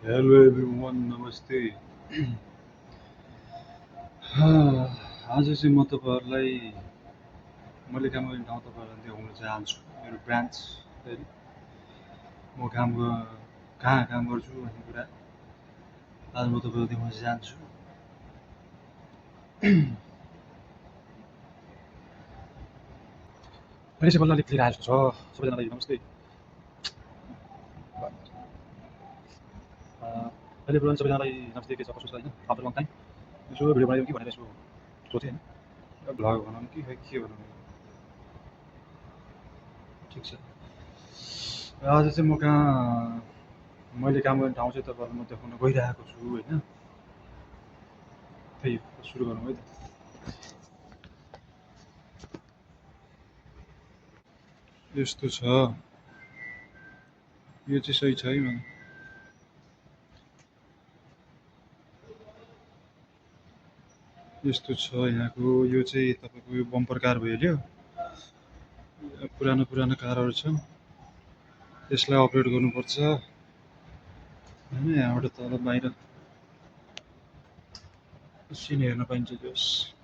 Hello everyone नमस्ते। आज चाहिँ म तपाईँहरूलाई मैले काम गर्ने ठाउँ तपाईँहरूलाई देखाउन चाहन्छु मेरो ब्रान्च होइन म कहाँ काम गर्छु भन्ने कुरा आज म तपाईँलाई देखाउन चाहन्छु। अहिले चाहिँ बल्ल अलिक क्लियर आएको छ। सबैजनालाई नमस्ते। अहिले बुझ्नु सबैजनालाई नमस्ते। के छ कसो छ होइन आफ्टर लङ टाइम यसो भिडियो बनायो कि भनेर यसो सोचेँ होइन भ्लग बनाउनु कि खै के बनाउनु। ठिक छ। आज चाहिँ मैले काम गर्ने ठाउँ चाहिँ तपाईँहरूलाई म देखाउन गइरहेको छु होइन। त्यही सुरु गरौँ है त। यस्तो छ, यो चाहिँ सही छ है मलाई। यस्तो छ यहाँको, यो चाहिँ तपाईँको यो बम्पर कार भइहाल्यो। पुरानो कारहरू छन्, त्यसलाई अपग्रेड गर्नुपर्छ होइन। यहाँबाट तल बाहिर सिन हेर्न पाइन्छ। जस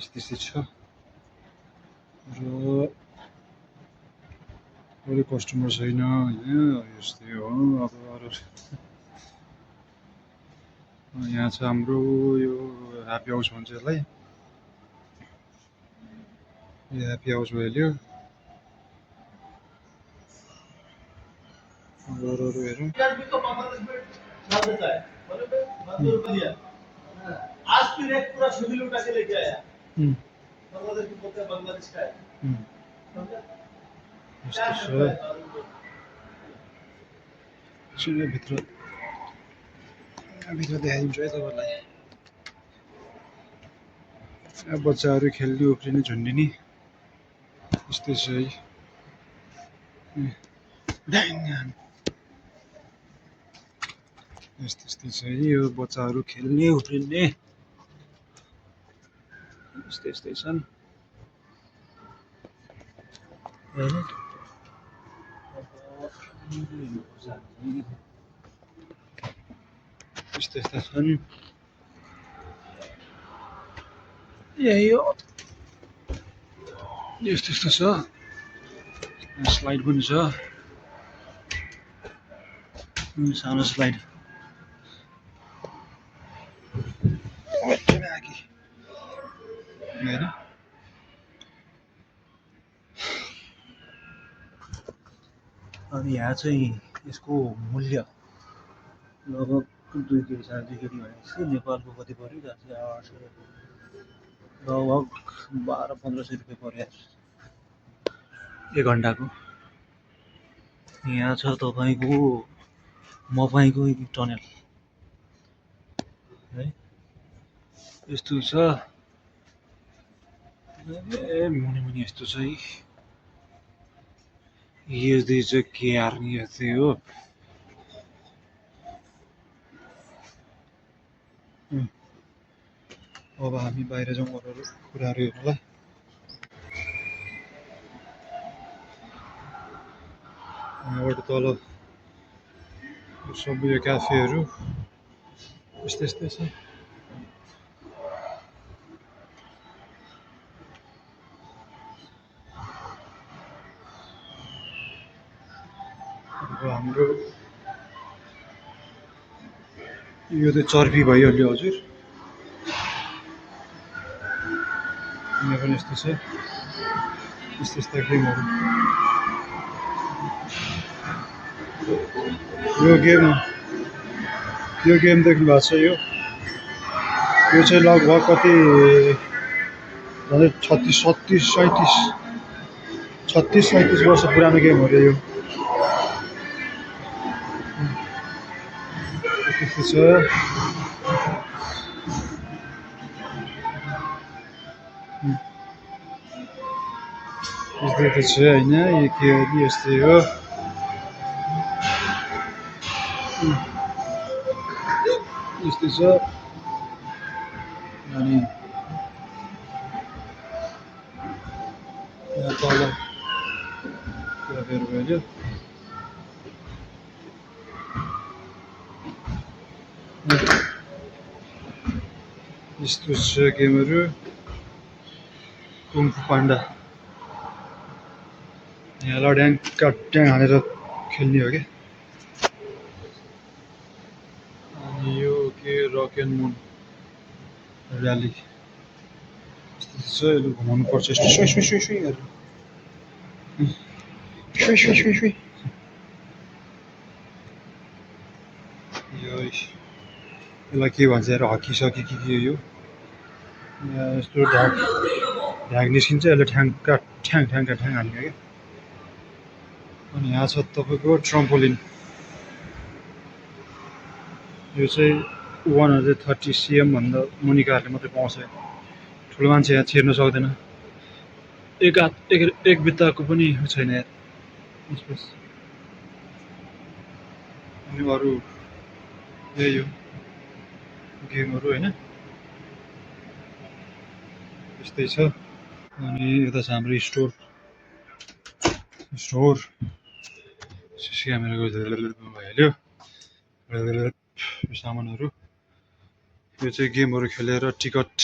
यस्तै छ र अरू कस्टमर छैन होइन। यस्तै हो। अब अरू यहाँ छ हाम्रो यो ह्याप्पी हाउस भन्छ यसलाई। यो ह्याप्पी हाउस भइहाल्यो। अरू हेरौँ। आज की रेट पूरा शिविर उठा के लेके आया। बांग्लादेश की बोलते हैं, बांग्लादेश का है। भित्र देखाइदिन्छु है तपाईँलाई। बच्चाहरू खेल्ने उफ्रिने झुन्डिने यस्तै छ है। यस्तै छ है। यो बच्चाहरू खेल्ने उफ्रिने यस्तै छन् होइन। यस्ता छन्। यही हो, यस्तो छ। स्लाइड पनि छ, सानो स्लाइड। होइन अनि यहाँ चाहिँ यसको मूल्य लगभग 2 केडी 2.5 केडी भनेपछि नेपालको कति पऱ्यो? लगभग 1200-1500 रुपियाँ पऱ्यो एक घन्टाको। यहाँ छ तपाईँको मपाईको टनेल है। यस्तो छ। मुनि यस्तो छ है। यस्तै छ के यार, यस्तै हो। अब हामी बाहिर जाउँ अरू कुराहरू हेर्नुलाई। यहाँबाट तल सबै यो क्याफेहरू यस्तै छ। अब हाम्रो यो त चर्पी भइहाल्यो हजुर। यहाँ पनि यस्तो छ। यस्ता गेमहरू। यो गेम देख्नु भएको छ। यो चाहिँ लगभग कति 36-37 वर्ष पुरानो गेम हो यो। यस्तो छ। यस्तै छ होइन। यो के हो नि, यस्तै हो। यस्तै छ। अनि यहाँ तल क्याफेहरू भइहाल्यो। यस्तो छ गेमहरू कुङ फु पान्डा यहाँ लड्याङ काट्याङ हानेर खेल्ने हो क्या अनि यो के रक एन्ड मुन र्याली यस्तो छ यसले घुमाउनु पर्छ यस्तो सुई सुई सुई सुई गरेर सुई सुई सुई सुई यो यसलाई के भन्छ यार हकी सकी के यो यहाँ यस्तो ढ्याग निस्किन्छ यसले ठ्याङ्का ठ्याङ ठ्याङ्का ठ्याङ हान्ने क्या अनि यहाँ छ तपाईँको ट्रम्पोलिन यो चाहिँ 130 cm भन्दा मुनिकाहरूले मात्रै पाउँछ ठुलो मान्छे यहाँ छिर्न सक्दैन एक बित्ताको पनि छैन यार अनि अरू यही हो गेमहरू होइन यस्तै छ अनि यता छ हाम्रो स्टोर सिसी क्यामेराको भइहाल्यो सामानहरू यो चाहिँ गेमहरू खेलेर टिकट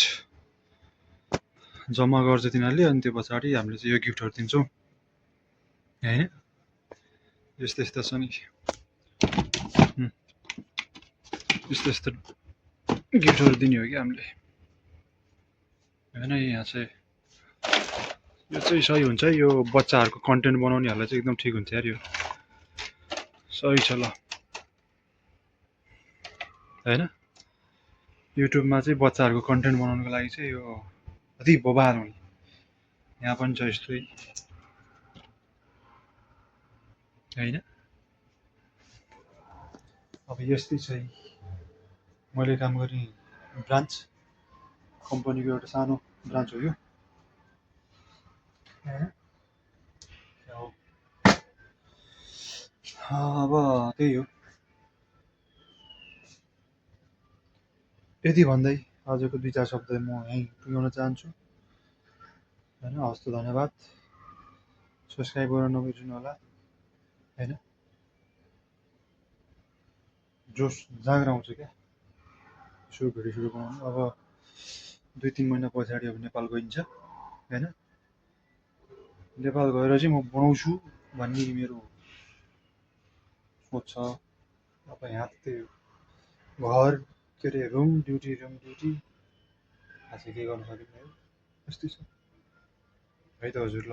जम्मा गर्छ तिनीहरूले अनि त्यो पछाडि हामीले चाहिँ यो गिफ्टहरू दिन्छौँ होइन यस्तो यस्तो छ नि यस्तो गिफ्टहरू दिने हो कि हामीले होइन यहाँ चाहिँ यो चाहिँ सही हुन्छ यो बच्चाहरूको कन्टेन्ट बनाउनेहरूलाई चाहिँ एकदम ठिक हुन्छ यार यो सही छ ल होइन युट्युबमा चाहिँ बच्चाहरूको कन्टेन्ट बनाउनुको लागि चाहिँ यो अति बबाल हुने यहाँ पनि छ यस्तै होइन अब यस्तै चाहिँ मैले काम गर्ने ब्रान्च कम्पनीको एउटा सानो ब्रान्च हो यो अब त्यही हो यति भन्दै आजको 2-4 शब्द म यहीँ टुङ्गाउन चाहन्छु होइन हस् त धन्यवाद सब्सक्राइब गर्न नबिर्सनु होला होइन जोस जाँगर आउँछ क्या यसो भिडियो बनाउनु अब 2-3 महिना पछाडि अब नेपाल गइन्छ होइन नेपाल गएर चाहिँ म बनाउँछु भन्ने मेरो सोच छ अब यहाँ त्यही घर के अरे रुम ड्युटी आज के गर्न सकिन्न है यस्तै छ है त हजुर ल